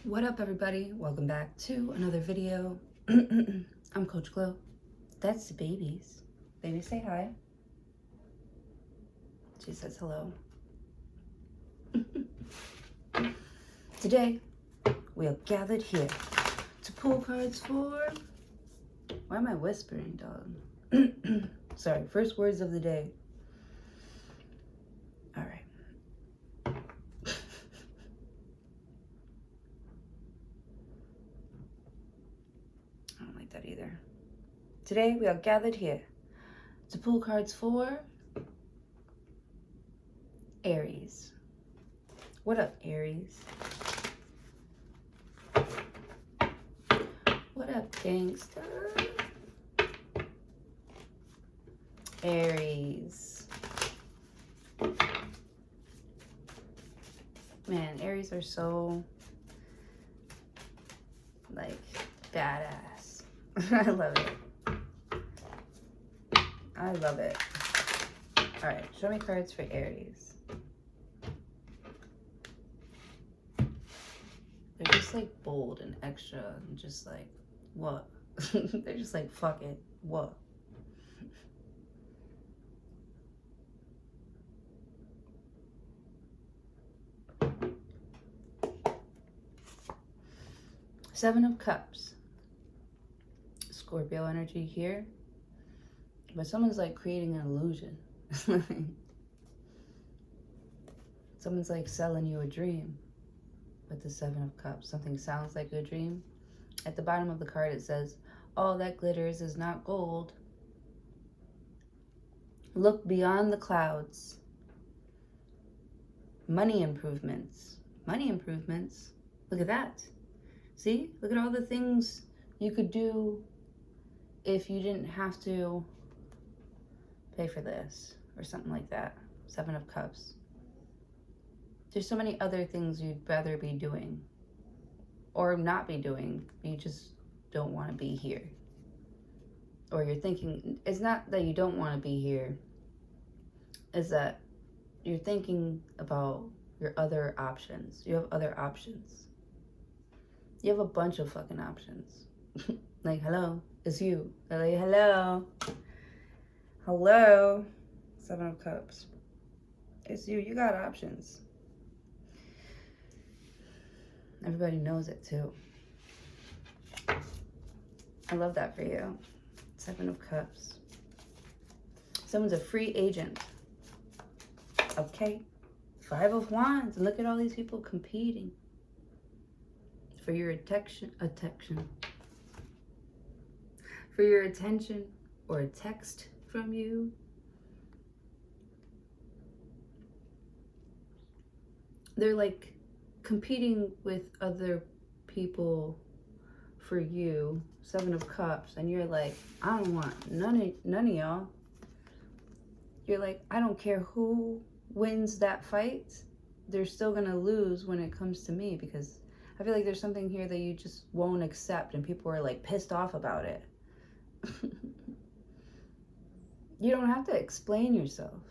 What up, everybody? Welcome back to another video. I'm Coach Glow. That's the babies. Baby, say hi. She says hello. Today, we are gathered here to pull cards for... Why am I whispering, dog? Sorry, first words of the day. All right. I don't like that either. Today, we are gathered here to pull cards for Aries. What up, Aries? What up, gangsta? Aries. Man, Aries are so, like, badass. I love it. I love it. All right, show me cards for Aries. They're just like bold and extra and just like, what? They're just like, fuck it, what? Seven of Cups. Scorpio energy here. But someone's like creating an illusion. Someone's like selling you a dream with the Seven of Cups. Something sounds like a dream. At the bottom of the card it says, all that glitters is not gold. Look beyond the clouds. Money improvements. Money improvements. Look at that. See? Look at all the things you could do if you didn't have to pay for this or something like that. Seven of Cups. There's so many other things you'd rather be doing or not be doing. You just don't want to be here. Or you're thinking, it's not that you don't want to be here, it's that you're thinking about your other options. You have other options. You have a bunch of fucking options. Like, hello, it's you. Like, hello. Hello. Seven of Cups. It's you. You got options. Everybody knows it too. I love that for you. Seven of Cups. Someone's a free agent. Okay. Five of Wands. And look at all these people competing for your attention. For your attention or a text from you. They're like competing with other people for you. Seven of Cups. And you're like, I don't want none of y'all. You're like, I don't care who wins that fight. They're still gonna lose when it comes to me, because I feel like there's something here that you just won't accept and people are like pissed off about it. You don't have to explain yourself.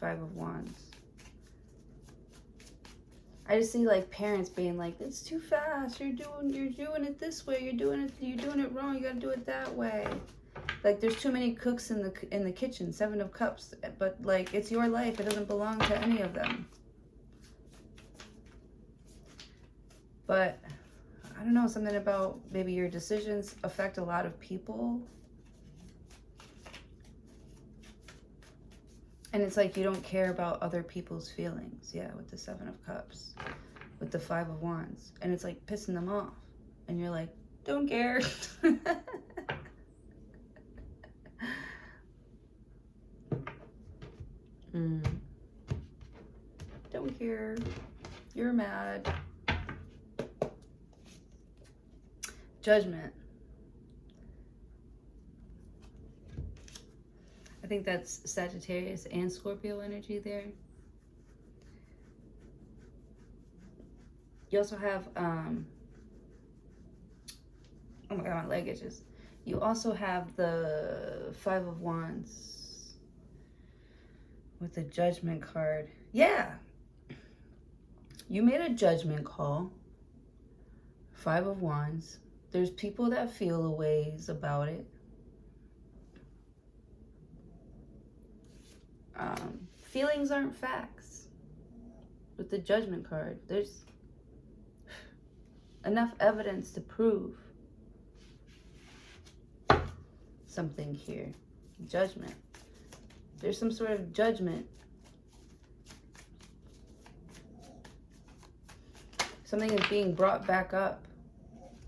Five of Wands. I just see like parents being like, it's too fast. You're doing it this way. You're doing it wrong. You gotta do it that way. Like there's too many cooks in the kitchen. Seven of Cups. But like, it's your life. It doesn't belong to any of them. But I don't know, something about maybe your decisions affect a lot of people. And it's like you don't care about other people's feelings. Yeah, with the Seven of Cups. With the Five of Wands. And it's like pissing them off. And you're like, don't care. Don't care. You're mad. Judgment. I think that's Sagittarius and Scorpio energy there. You also have, oh my God, my leg itches. You also have the Five of Wands with the Judgment card. Yeah, you made a judgment call. Five of Wands. There's people that feel a ways about it. Feelings aren't facts. With the Judgment card, there's enough evidence to prove something here. Judgment. There's some sort of judgment. Something is being brought back up.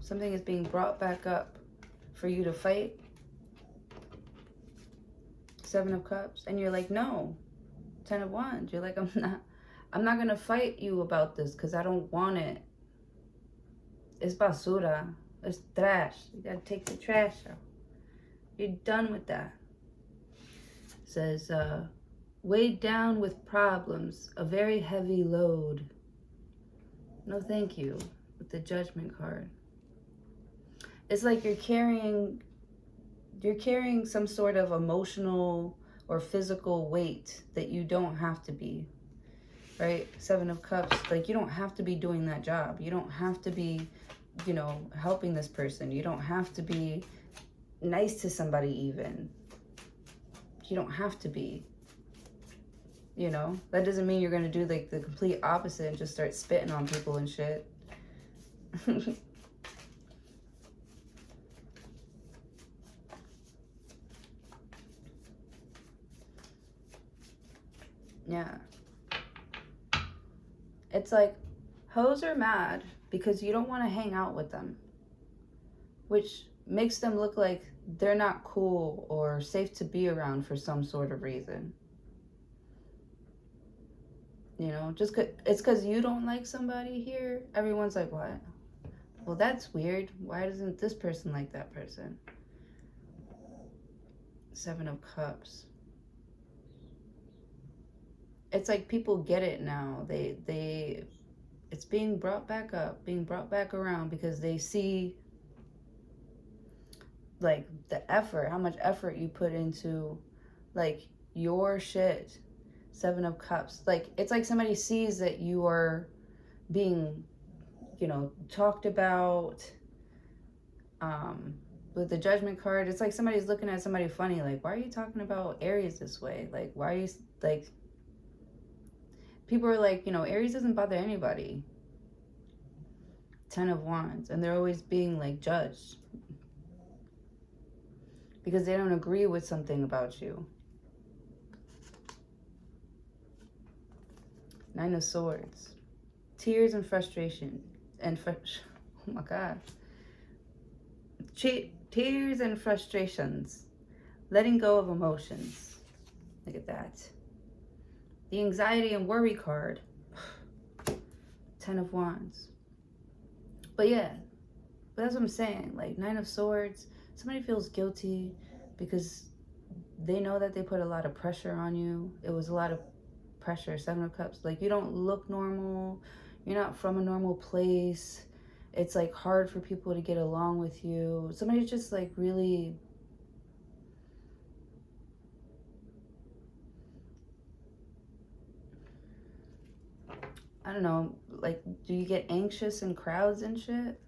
Something is being brought back up for you to fight. Seven of Cups. And you're like, no. 10 of Wands. You're like, I'm not going to fight you about this because I don't want it. It's basura. It's trash. You got to take the trash out. You're done with that. It says, weighed down with problems, a very heavy load. No thank you, with the Judgment card. It's like you're carrying some sort of emotional or physical weight that you don't have to be, right? Seven of Cups, like you don't have to be doing that job. You don't have to be, you know, helping this person. You don't have to be nice to somebody even. You don't have to be, you know? That doesn't mean you're going to do like the complete opposite and just start spitting on people and shit. Yeah. It's like hoes are mad because you don't want to hang out with them, which makes them look like they're not cool or safe to be around for some sort of reason. You know, just it's because you don't like somebody here. Everyone's like, what? Well, that's weird. Why doesn't this person like that person? Seven of Cups. It's like people get it now. It's being brought back up, being brought back around because they see like the effort, how much effort you put into like your shit. Seven of Cups. Like it's like somebody sees that you are being, you know, talked about. With the Judgment card, it's like somebody's looking at somebody funny, like, why are you talking about Aries this way? Like, why are you like, people are like, you know, Aries doesn't bother anybody. 10 of Wands, and they're always being like judged because they don't agree with something about you. 9 of Swords. Tears and frustration. Oh my God. Tears and frustrations. Letting go of emotions. Look at that. The anxiety and worry card. 10 of Wands. But yeah, but that's what I'm saying. Like 9 of Swords. Somebody feels guilty because they know that they put a lot of pressure on you. It was a lot of pressure. 7 of Cups. Like you don't look normal. You're not from a normal place. It's like hard for people to get along with you. Somebody's just like really, I don't know, like do you get anxious in crowds and shit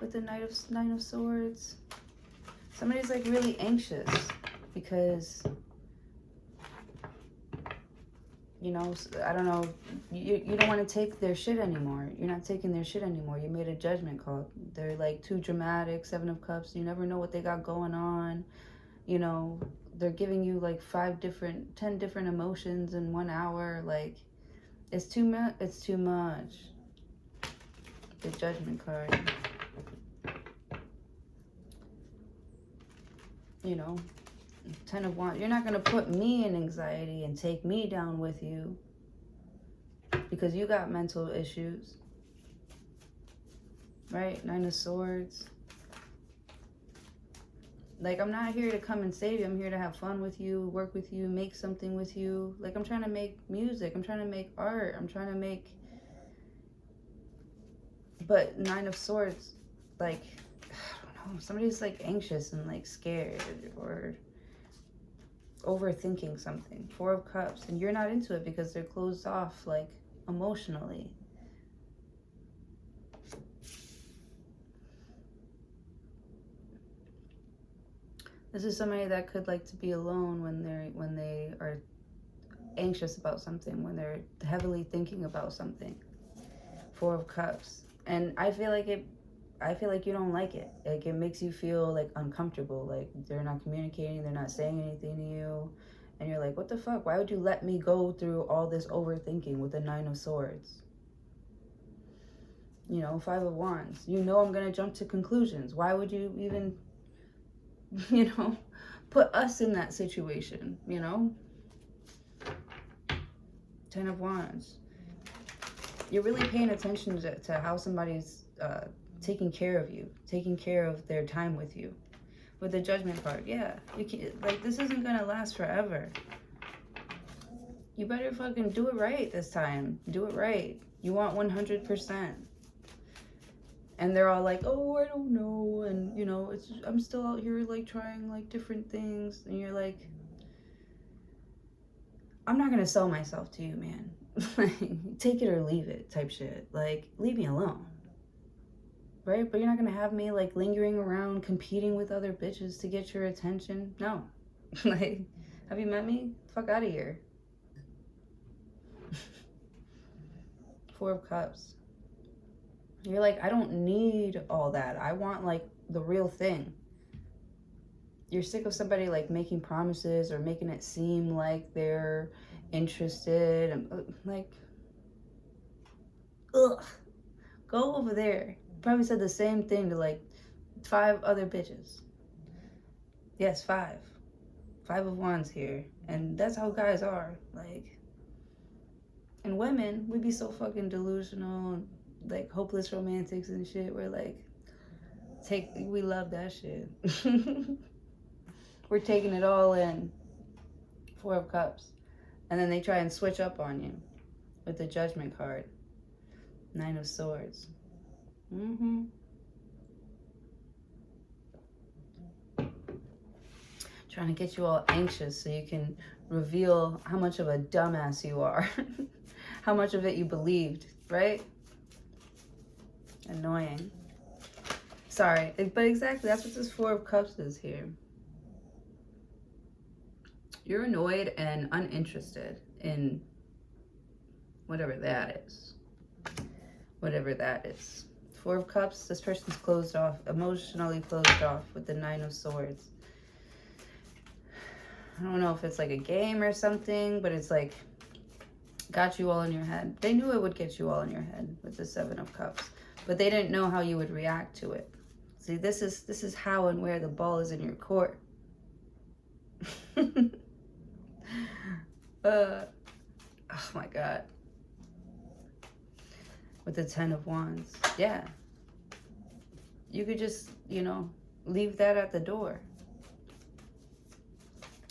with the 9 of Swords? Somebody's like really anxious because, you know, I don't know, you don't want to take their shit anymore. You're not taking their shit anymore. You made a judgment call. They're like too dramatic. 7 of Cups. You never know what they got going on. You know, they're giving you like 10 different emotions in 1 hour. Like, it's too much. It's too much. The Judgment card. You know. 10 of Wands. You're not going to put me in anxiety and take me down with you because you got mental issues. Right? 9 of Swords. Like, I'm not here to come and save you. I'm here to have fun with you, work with you, make something with you. Like, I'm trying to make music. I'm trying to make art. I'm trying to make... But 9 of Swords, like, I don't oh, somebody's like anxious and like scared or overthinking something. Four of Cups. And you're not into it because they're closed off like emotionally. This is somebody that could like to be alone when they are anxious about something, when they're heavily thinking about something. Four of Cups. And I feel like you don't like it. Like it makes you feel like uncomfortable. Like they're not communicating, they're not saying anything to you. And you're like, what the fuck? Why would you let me go through all this overthinking with the Nine of Swords? You know, Five of Wands. You know I'm gonna jump to conclusions. Why would you even, you know, put us in that situation, you know? Ten of Wands. You're really paying attention to how somebody's taking care of you, taking care of their time with you. With the Judgment card, yeah, you can't, like, this isn't gonna last forever. You better fucking do it right this time. Do it right. You want 100%. And they're all like, oh, I don't know, and you know, I'm still out here like trying like different things, and you're like, I'm not gonna sell myself to you, man. Like, take it or leave it type shit. Like, leave me alone. Right? But you're not gonna have me like lingering around competing with other bitches to get your attention. No. Like, have you met me? Fuck out of here. Four of Cups. You're like, I don't need all that. I want like the real thing. You're sick of somebody like making promises or making it seem like they're interested and like, ugh, go over there. Probably said the same thing to like 5 other bitches. Yes, 5 of Wands here, and that's how guys are. Like, and women, we be so fucking delusional and like hopeless romantics and shit. We're like, we love that shit. We're taking it all in. Four of Cups. And then they try and switch up on you with the Judgment card. Nine of Swords. Trying to get you all anxious so you can reveal how much of a dumbass you are. How much of it you believed, right? Annoying. Sorry, but exactly, that's what this Four of Cups is here. You're annoyed and uninterested in whatever that is. Whatever that is. Four of Cups, this person's closed off, emotionally closed off with the Nine of Swords. I don't know if it's like a game or something, but it's like got you all in your head. They knew it would get you all in your head with the Seven of Cups, but they didn't know how you would react to it. See, this is how and where the ball is in your court. Oh my God. With the Ten of Wands. Yeah. You could just, you know, leave that at the door.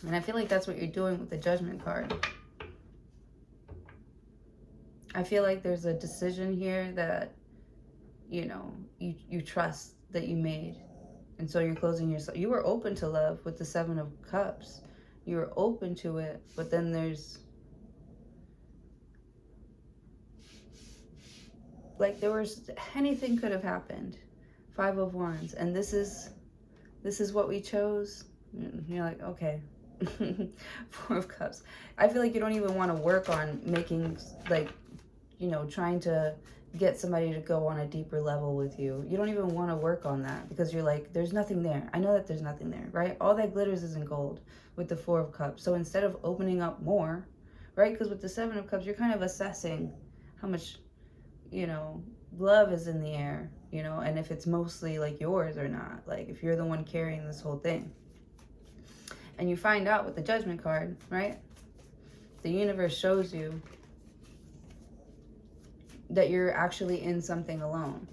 And I feel like that's what you're doing with the Judgment card. I feel like there's a decision here that, you know, you trust that you made. And so you're closing yourself. You were open to love with the Seven of Cups. You were open to it, but then there's like anything could have happened. Five of Wands, and this is what we chose. You're like, okay. Four of Cups. I feel like you don't even want to work on making, like, you know, trying to get somebody to go on a deeper level with you. You don't even want to work on that because you're like, there's nothing there. I know that there's nothing there, right? All that glitters isn't gold with the Four of Cups. So instead of opening up more, right? Because with the Seven of Cups, you're kind of assessing how much, you know, love is in the air, you know, and if it's mostly like yours or not, like if you're the one carrying this whole thing. And you find out with the Judgment card, right? The universe shows you that you're actually in something alone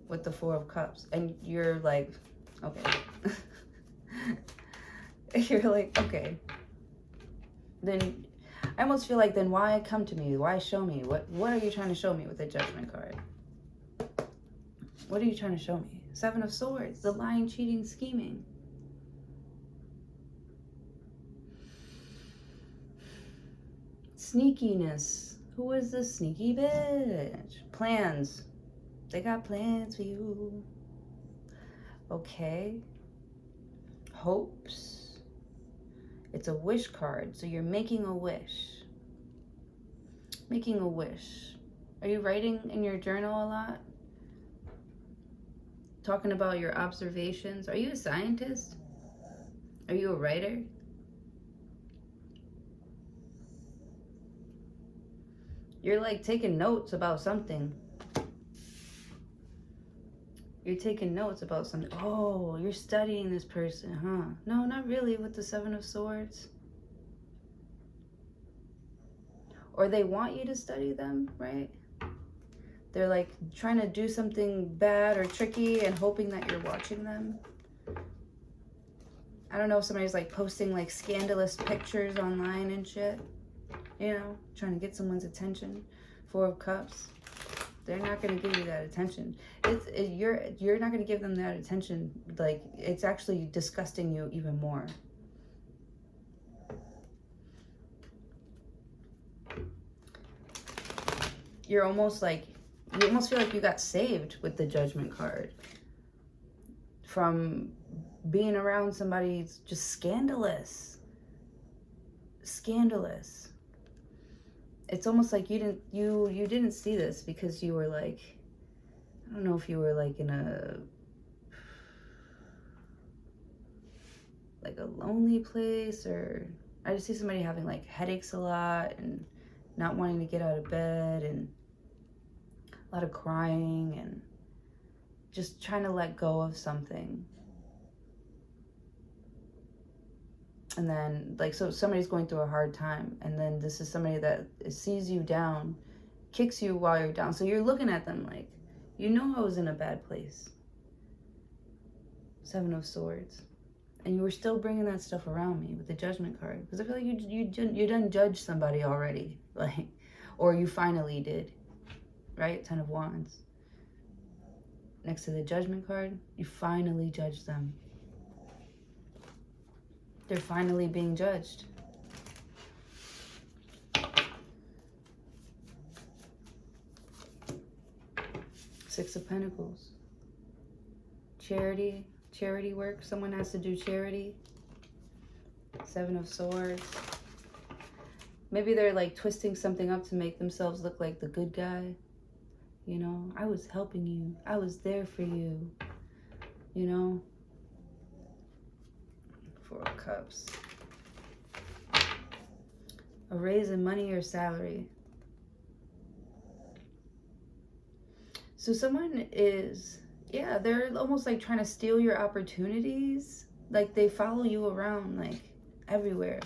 with the Four of Cups. And you're like, okay. You're like, okay. Then I almost feel like, then why come to me? Why show me? What are you trying to show me with the Judgment card? What are you trying to show me? Seven of Swords, the lying, cheating, scheming. Sneakiness. Who is this sneaky bitch? Plans. They got plans for you. Okay. Hopes. It's a wish card, so you're making a wish. Making a wish. Are you writing in your journal a lot? Talking about your observations? Are you a scientist? Are you a writer? You're like taking notes about something. You're taking notes about something. Oh, you're studying this person, huh? No, not really with the Seven of Swords. Or they want you to study them, right? They're like trying to do something bad or tricky and hoping that you're watching them. I don't know if somebody's like posting like scandalous pictures online and shit. You know, trying to get someone's attention. Four of Cups. They're not going to give you that attention. You're not going to give them that attention. Like, it's actually disgusting you even more. You're almost like, you almost feel like you got saved with the Judgment card from being around somebody just scandalous. Scandalous. It's almost like you didn't see this because you were like, I don't know if you were like in a lonely place, or I just see somebody having like headaches a lot and not wanting to get out of bed and a lot of crying and just trying to let go of something. And then, like, so somebody's going through a hard time, and then this is somebody that sees you down, kicks you while you're down. So you're looking at them like, you know, I was in a bad place. Seven of Swords. And you were still bringing that stuff around me with the Judgment card. Because I feel like you done judged somebody already. Like, or you finally did. Right? Ten of Wands. Next to the Judgment card, you finally judged them. They're finally being judged. Six of Pentacles. Charity work. Someone has to do charity. Seven of Swords. Maybe they're like twisting something up to make themselves look like the good guy. You know, I was helping you. I was there for you. You know? Four of Cups. A raise in money or salary. So someone is, yeah, they're almost like trying to steal your opportunities. Like they follow you around like everywhere.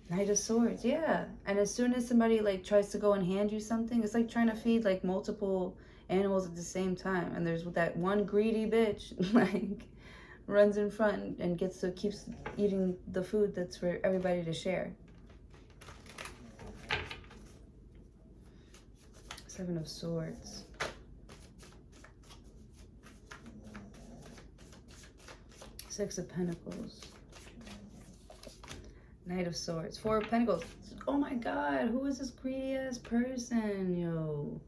Knight of Swords, yeah. And as soon as somebody like tries to go and hand you something, it's like trying to feed like multiple animals at the same time. And there's that one greedy bitch like runs in front and keeps eating the food that's for everybody to share. Seven of Swords. Six of Pentacles. Knight of Swords. Four of Pentacles. Oh my God, who is this greedy ass person, yo?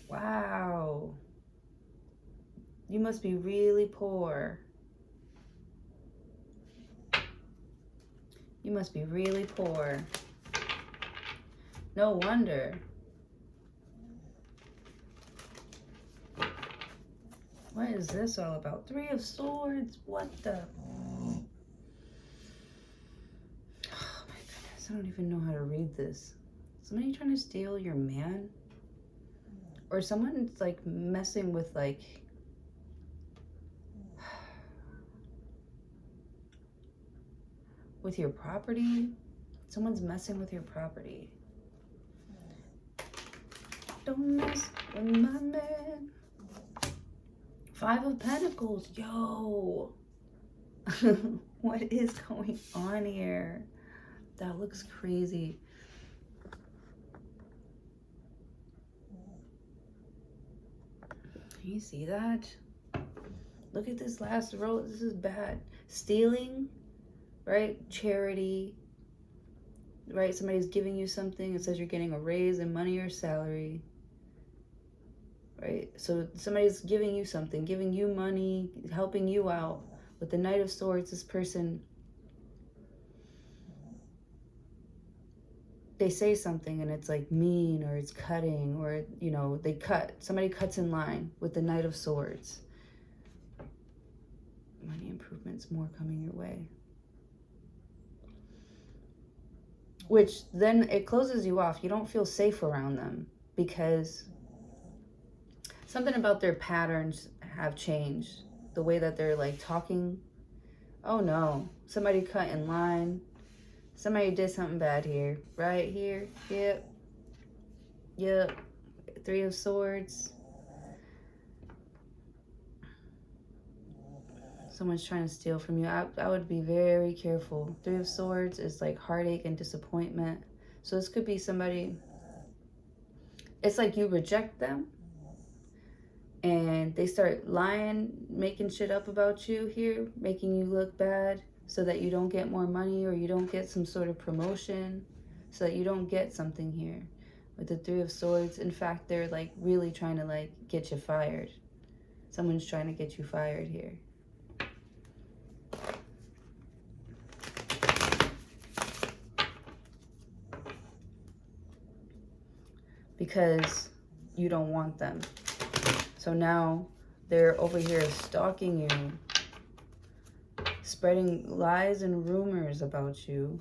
Wow. You must be really poor. You must be really poor. No wonder. What is this all about? Three of Swords? What the? Oh my goodness, I don't even know how to read this. Somebody trying to steal your man? Or someone's like messing with like... with your property? Someone's messing with your property. Don't mess with my man. Five of Pentacles, yo. What is going on here? That looks crazy. You see that? Look at this last row. This is bad. Stealing, right? Charity, right? Somebody's giving you something. It says you're getting a raise in money or salary, right? So somebody's giving you something, giving you money, helping you out. With the Knight of Swords, this person, they say something and it's like mean or it's cutting or, you know, somebody cuts in line with the Knight of Swords. Money improvements, more coming your way. Which then it closes you off. You don't feel safe around them because something about their patterns have changed. The way that they're like talking. Oh no, somebody cut in line. Somebody did something bad here. Right here. Yep. Three of Swords. Someone's trying to steal from you. I would be very careful. Three of Swords is like heartache and disappointment. So this could be somebody, it's like you reject them and they start lying, making shit up about you here, making you look bad so that you don't get more money or you don't get some sort of promotion, so that you don't get something here. With the Three of Swords, in fact, they're like really trying to like get you fired. Someone's trying to get you fired here. Because you don't want them. So now they're over here stalking you, spreading lies and rumors about you,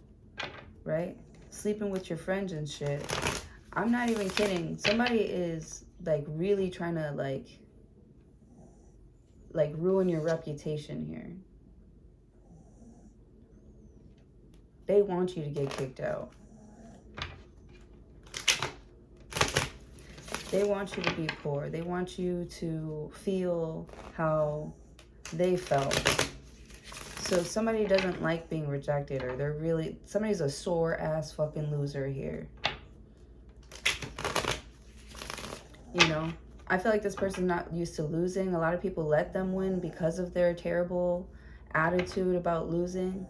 right? Sleeping with your friends and shit. I'm not even kidding. Somebody is like really trying to like ruin your reputation here. They want you to get kicked out. They want you to be poor. They want you to feel how they felt. So if somebody doesn't like being rejected, or somebody's a sore ass fucking loser here. You know, I feel like this person's not used to losing. A lot of people let them win because of their terrible attitude about losing.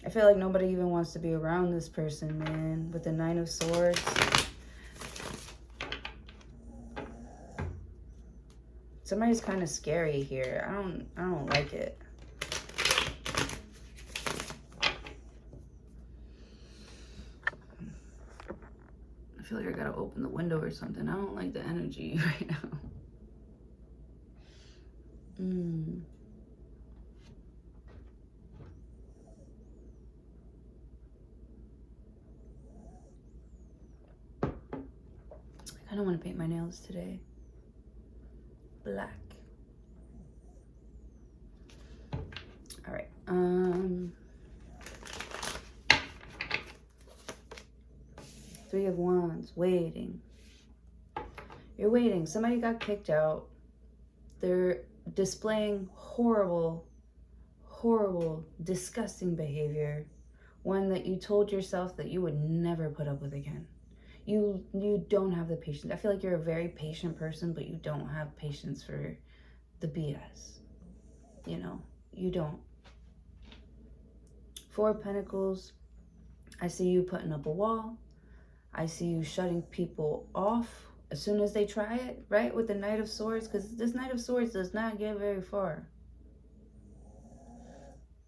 I feel like nobody even wants to be around this person, man. With the Nine of Swords. Somebody's kind of scary here. I don't like it. I feel like I gotta open the window or something. I don't like the energy right now. I don't want to paint my nails today. Black. All right. Three of Wands. Waiting. You're waiting. Somebody got kicked out. They're displaying horrible, disgusting behavior. One that you told yourself that you would never put up with again. You don't have the patience. I feel like you're a very patient person, but you don't have patience for the BS. You know, you don't. Four of Pentacles. I see you putting up a wall. I see you shutting people off as soon as they try it, right? With the Knight of Swords, because this Knight of Swords does not get very far.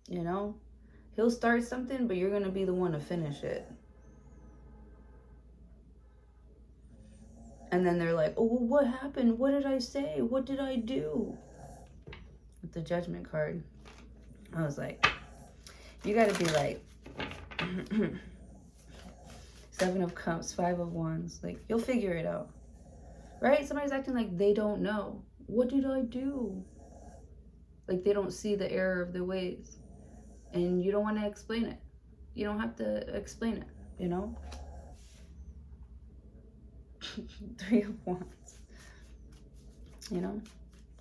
You know? He'll start something, but you're going to be the one to finish it. And then they're like, oh, well, what happened? What did I say? What did I do? With the Judgment card. I was like, you got to be like, Seven of Cups, Five of Wands. Like, you'll figure it out. Right? Somebody's acting like they don't know. What did I do? Like, they don't see the error of their ways. And you don't want to explain it. You don't have to explain it, you know? Three of Wands. You know?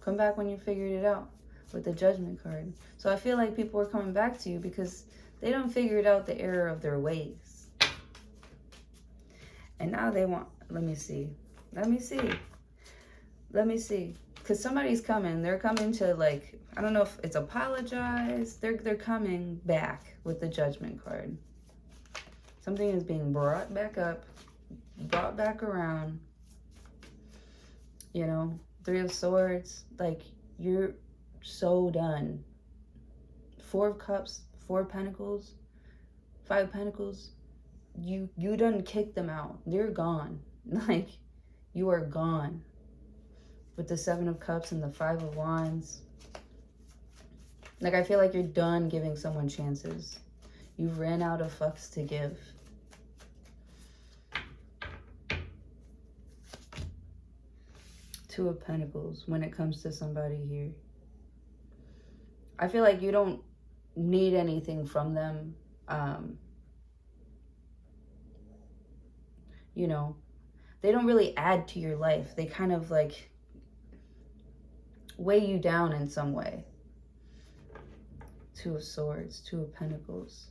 Come back when you figured it out with the Judgment card. So I feel like people are coming back to you because they don't figure out the error of their ways. And now they want, Let me see. Let me see. Let me see. Because somebody's coming. They're coming to, like, I don't know if it's apologize. They're coming back with the Judgment card. Something is being brought back up, brought back around. You know, Three of Swords. Like, you're so done. Four of Cups, Four of Pentacles, Five of Pentacles. You done kicked them out. They're gone. Like, you are gone. With the Seven of Cups and the Five of Wands. Like, I feel like you're done giving someone chances. You've ran out of fucks to give. Two of Pentacles when it comes to somebody here. I feel like you don't need anything from them. You know, they don't really add to your life. They kind of like weigh you down in some way. Two of Swords, Two of Pentacles.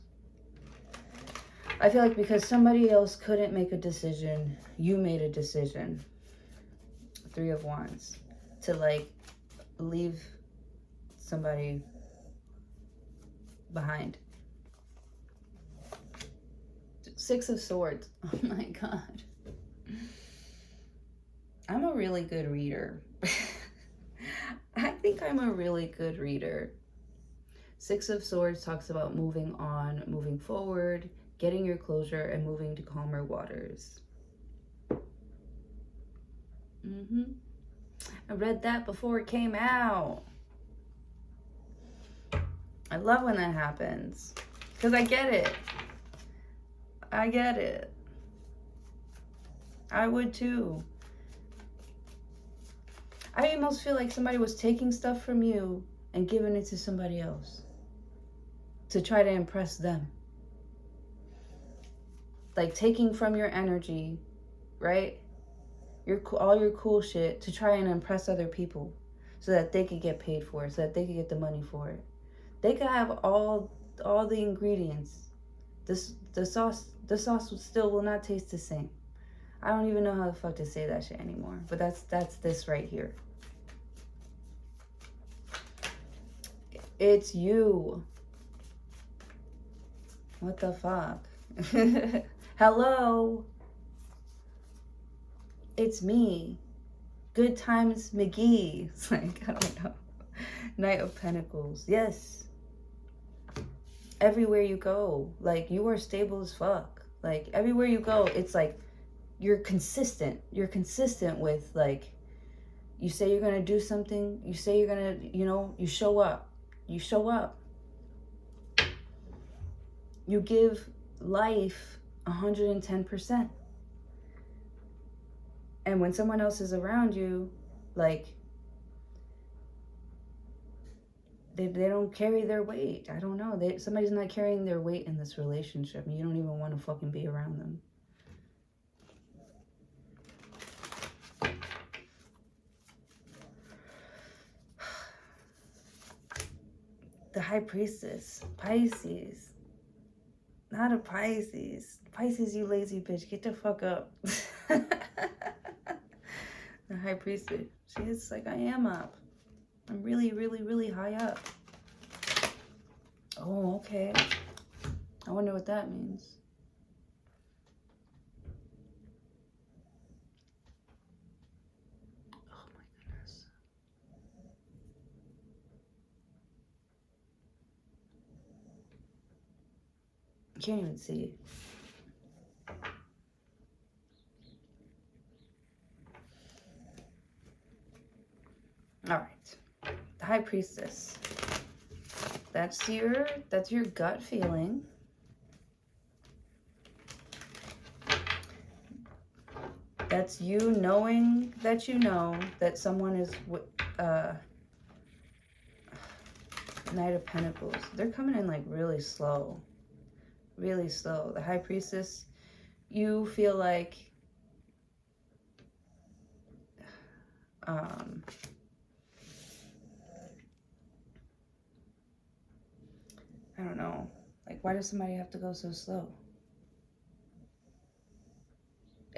I feel like because somebody else couldn't make a decision, you made a decision. Three of Wands. To like leave somebody behind. Six of Swords. Oh my God. I'm a really good reader. I think I'm a really good reader. Six of Swords talks about moving on, moving forward, getting your closure, and moving to calmer waters. I read that before it came out. I love when that happens. Because I get it. I get it. I would too. I almost feel like somebody was taking stuff from you and giving it to somebody else. To try to impress them. Like taking from your energy, right? All your cool shit to try and impress other people. So that they could get paid for it. So that they could get the money for it. They could have all the ingredients. The sauce still will not taste the same. I don't even know how the fuck to say that shit anymore. But that's this right here. It's you. What the fuck? Hello. It's me. Good Times McGee. It's like, I don't know. Knight of Pentacles. Yes. Everywhere you go. Like, you are stable as fuck. Like, everywhere you go, it's like, you're consistent. You're consistent with, like, you say you're going to do something. You say you're going to, you know, you show up. You show up. You give life 110%. And when someone else is around you, like, they don't carry their weight. I don't know. Somebody's not carrying their weight in this relationship. And you don't even want to fucking be around them. The High Priestess. Pisces. Not a Pisces. Pisces, you lazy bitch. Get the fuck up. The High Priestess. She's like, I am up. I'm really, really, really high up. Oh, okay. I wonder what that means. Oh my goodness. I can't even see. All right. The High Priestess. That's your gut feeling. That's you knowing that you know that someone is Knight of Pentacles. They're coming in like really slow. Really slow. The High Priestess, you feel like I don't know. Like, why does somebody have to go so slow?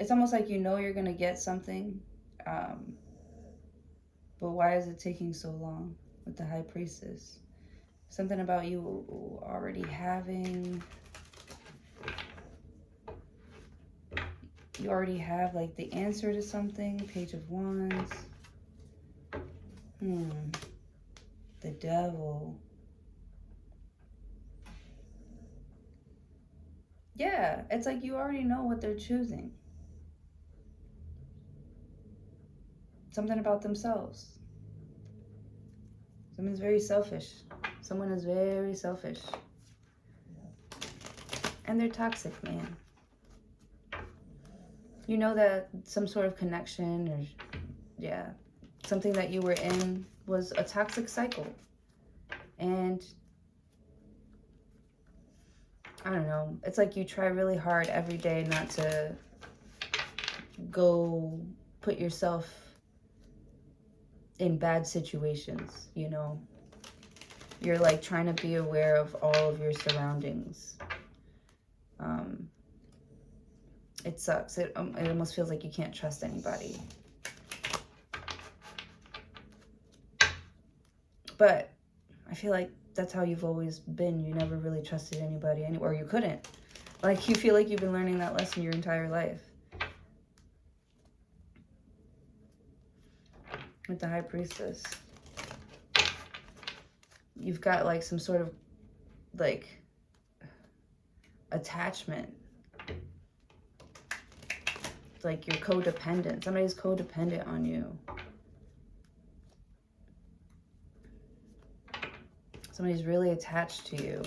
it's almost like you know you're going to get something, um, but why is it taking so long with the High Priestess? Something about you already having... You already have, like, the answer to something. Page of Wands. The Devil. Yeah, it's like you already know what they're choosing. Something about themselves. Someone's very selfish. Someone is very selfish. And they're toxic, man. You know that some sort of connection or, yeah, something that you were in was a toxic cycle. And I don't know, it's like you try really hard every day not to go put yourself in bad situations, you know. You're like trying to be aware of all of your surroundings. It sucks. It almost feels like you can't trust anybody. But I feel like that's how you've always been. You never really trusted anybody, or you couldn't. Like, you feel like you've been learning that lesson your entire life. With the High Priestess. You've got, like, some sort of, like, attachment. Like, you're codependent. Somebody's codependent on you. Somebody's really attached to you,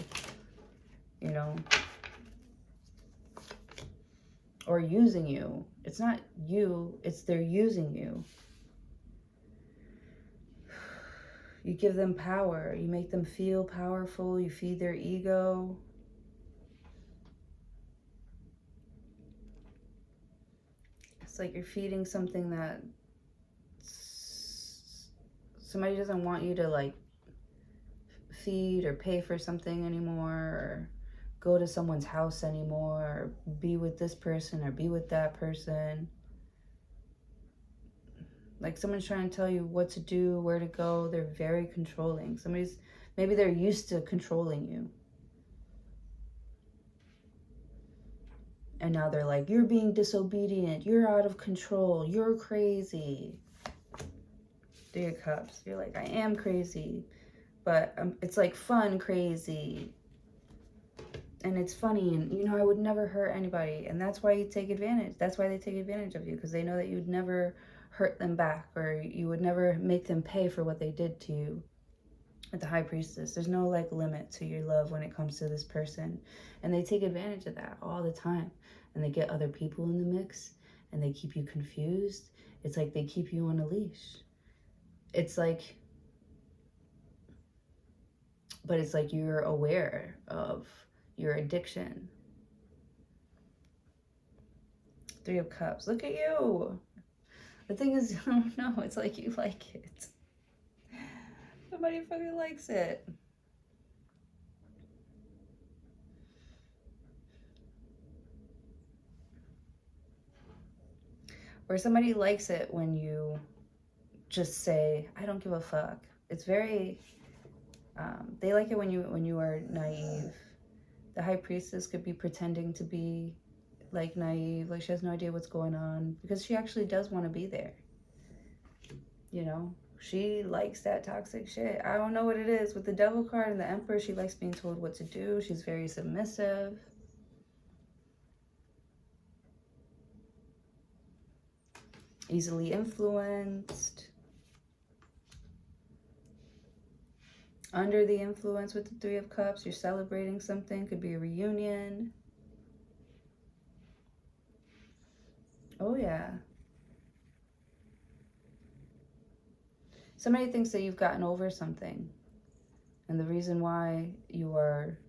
you know, or using you. It's not you, it's they're using you. You give them power. You make them feel powerful. You feed their ego. It's like you're feeding something that somebody doesn't want you to, like, feed or pay for something anymore, or go to someone's house anymore, or be with this person or be with that person. Like, someone's trying to tell you what to do, where to go. They're very controlling. Maybe they're used to controlling you. And now they're like, you're being disobedient. You're out of control. You're crazy. Three of Cups. You're like, I am crazy. But it's like fun crazy. And it's funny. And, you know, I would never hurt anybody. And that's why you take advantage. That's why they take advantage of you. Because they know that you'd never hurt them back. Or you would never make them pay for what they did to you. With the High Priestess, there's no, like, limit to your love when it comes to this person. And they take advantage of that all the time. And they get other people in the mix. And they keep you confused. It's like they keep you on a leash. It's like... But it's like you're aware of your addiction. Three of Cups. Look at you. The thing is, I don't know. It's like you like it. Somebody fucking likes it. Or somebody likes it when you just say, I don't give a fuck. It's very, they like it when you are naive. The High Priestess could be pretending to be, like, naive, like she has no idea what's going on, because she actually does want to be there. You know, she likes that toxic shit. I don't know what it is. With the Devil card and the Emperor, she likes being told what to do. She's very submissive. Easily influenced. Under the influence with the Three of Cups, you're celebrating something. Could be a reunion. Oh, yeah. Somebody thinks that you've gotten over something. And the reason why you are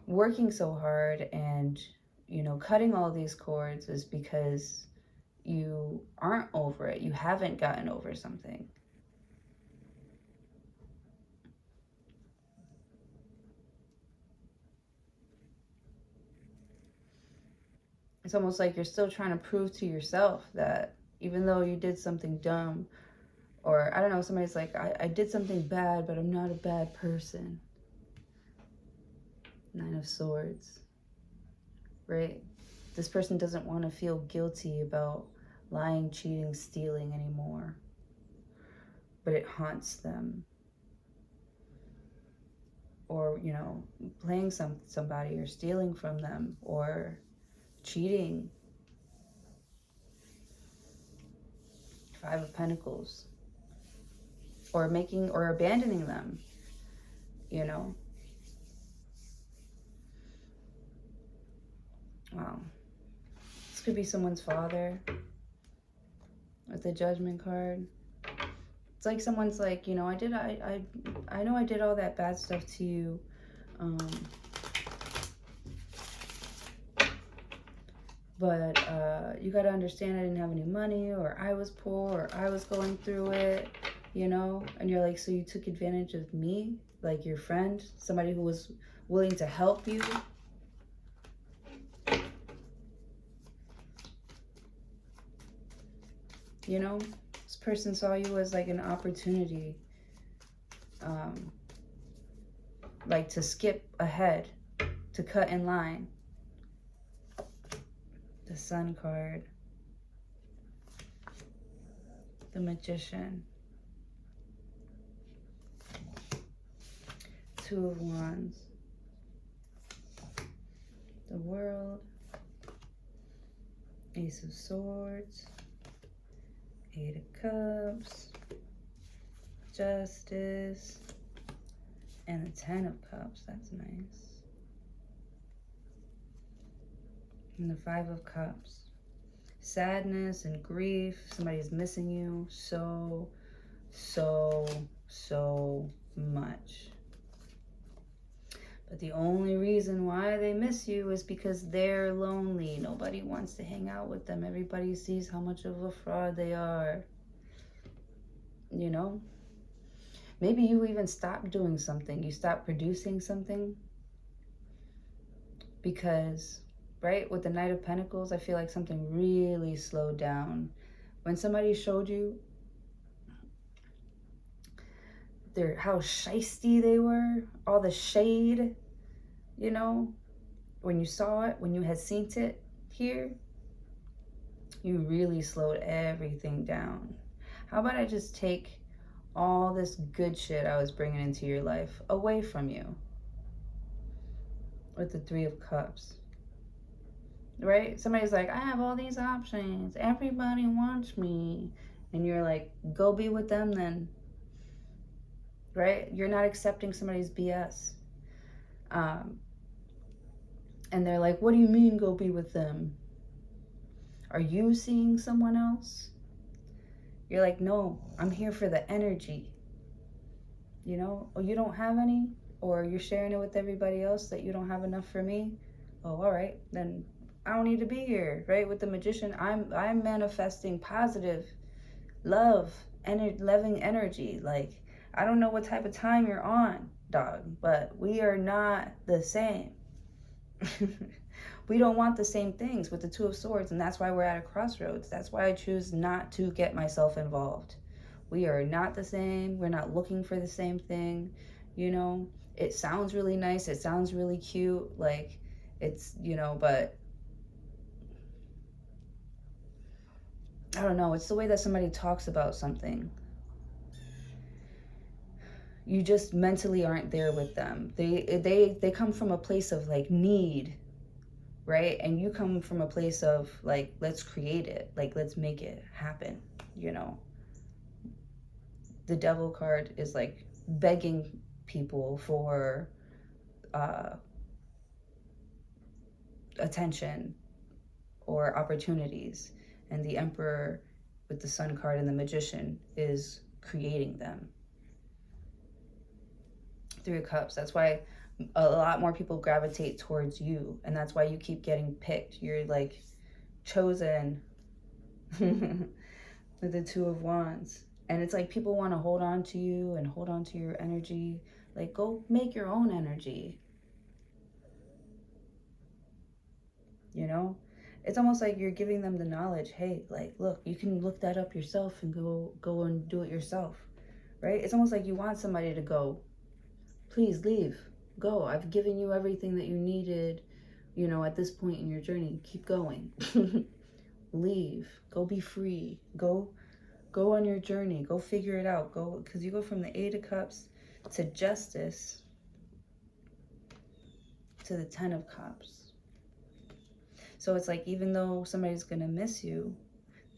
working so hard and, you know, cutting all these cords is because you aren't over it. You haven't gotten over something. It's almost like you're still trying to prove to yourself that even though you did something dumb, or I don't know, somebody's like, I did something bad, but I'm not a bad person. Nine of Swords, right? This person doesn't want to feel guilty about lying, cheating, stealing anymore, but it haunts them. Or, you know, playing somebody or stealing from them or cheating. Five of Pentacles. Or making or abandoning them, you know. Wow. This could be someone's father with the Judgment card. It's like someone's like, you know, I know I did all that bad stuff to you. But you got to understand I didn't have any money, or I was poor, or I was going through it, you know? And you're like, so you took advantage of me, like your friend, somebody who was willing to help you. You know, this person saw you as like an opportunity, like to skip ahead, to cut in line. The Sun card. The Magician. Two of Wands. The World. Ace of Swords. Eight of Cups. Justice. And the Ten of Cups. That's nice. And the Five of Cups. Sadness and grief. Somebody's missing you so much. But the only reason why they miss you is because they're lonely. Nobody wants to hang out with them. Everybody sees how much of a fraud they are. You know? Maybe you even stopped doing something. You stopped producing something. Because, right, with the Knight of Pentacles, I feel like something really slowed down. When somebody showed you how shisty they were, all the shade, you know, when you saw it, when you had seen it here, you really slowed everything down. How about I just take all this good shit I was bringing into your life away from you with the Three of Cups, right? Somebody's like, I have all these options. Everybody wants me. And you're like, go be with them then, right? You're not accepting somebody's BS. And they're like, what do you mean go be with them? Are you seeing someone else? You're like, no, I'm here for the energy. You know, oh, you don't have any? Or you're sharing it with everybody else that you don't have enough for me? Oh, all right, then I don't need to be here, right? With the Magician, I'm manifesting positive love, loving energy. Like, I don't know what type of time you're on, dog, but we are not the same. We don't want the same things with the Two of Swords, and that's why we're at a crossroads. That's why I choose not to get myself involved. We are not the same. We're not looking for the same thing. You know, it sounds really nice. It sounds really cute. Like, it's, you know, but I don't know. It's the way that somebody talks about something. You just mentally aren't there with them. They come from a place of like need, right? And you come from a place of like, let's create it, like let's make it happen, you know. The Devil card is like begging people for attention or opportunities, and the Emperor with the Sun card and the Magician is creating them. Three of Cups. That's why a lot more people gravitate towards you, and that's why you keep getting picked. You're like chosen. With the Two of Wands, and it's like people want to hold on to you and hold on to your energy. Like, go make your own energy, you know. It's almost like you're giving them the knowledge. Hey, like, look, you can look that up yourself and go and do it yourself, right? It's almost like you want somebody to go, please leave, go. I've given you everything that you needed, you know, at this point in your journey. Keep going. Leave. Go be free. Go on your journey. Go figure it out. Go, because you go from the Eight of Cups to Justice to the Ten of Cups. So it's like, even though somebody's gonna miss you,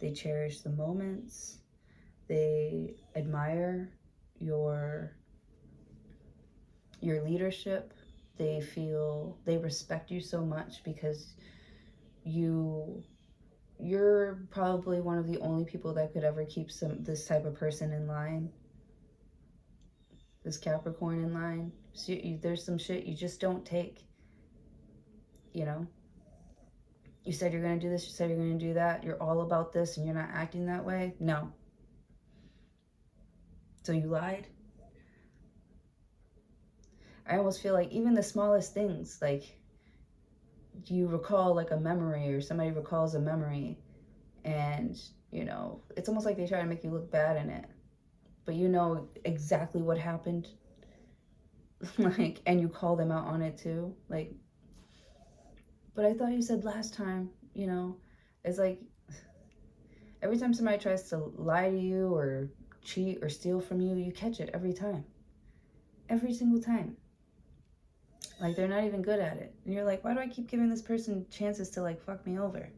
they cherish the moments, they admire your leadership, they respect you so much because you're probably one of the only people that could ever keep this type of person in line, this Capricorn in line. So there's some shit you just don't take, you know. You said you're going to do this, you said you're going to do that, you're all about this, and you're not acting that way. No. So you lied. I almost feel like even the smallest things, like you recall like a memory, or somebody recalls a memory, and you know, it's almost like they try to make you look bad in it, but you know exactly what happened. Like, and you call them out on it too, like, but I thought you said last time, you know. It's like every time somebody tries to lie to you or cheat or steal from you, you catch it every time. Every single time. Like, they're not even good at it. And you're like, why do I keep giving this person chances to, like, fuck me over?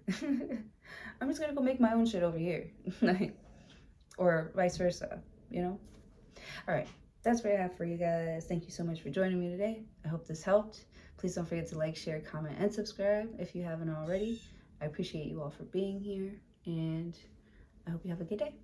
I'm just gonna go make my own shit over here. Or vice versa, you know? Alright, that's what I have for you guys. Thank you so much for joining me today. I hope this helped. Please don't forget to like, share, comment, and subscribe if you haven't already. I appreciate you all for being here, and I hope you have a good day.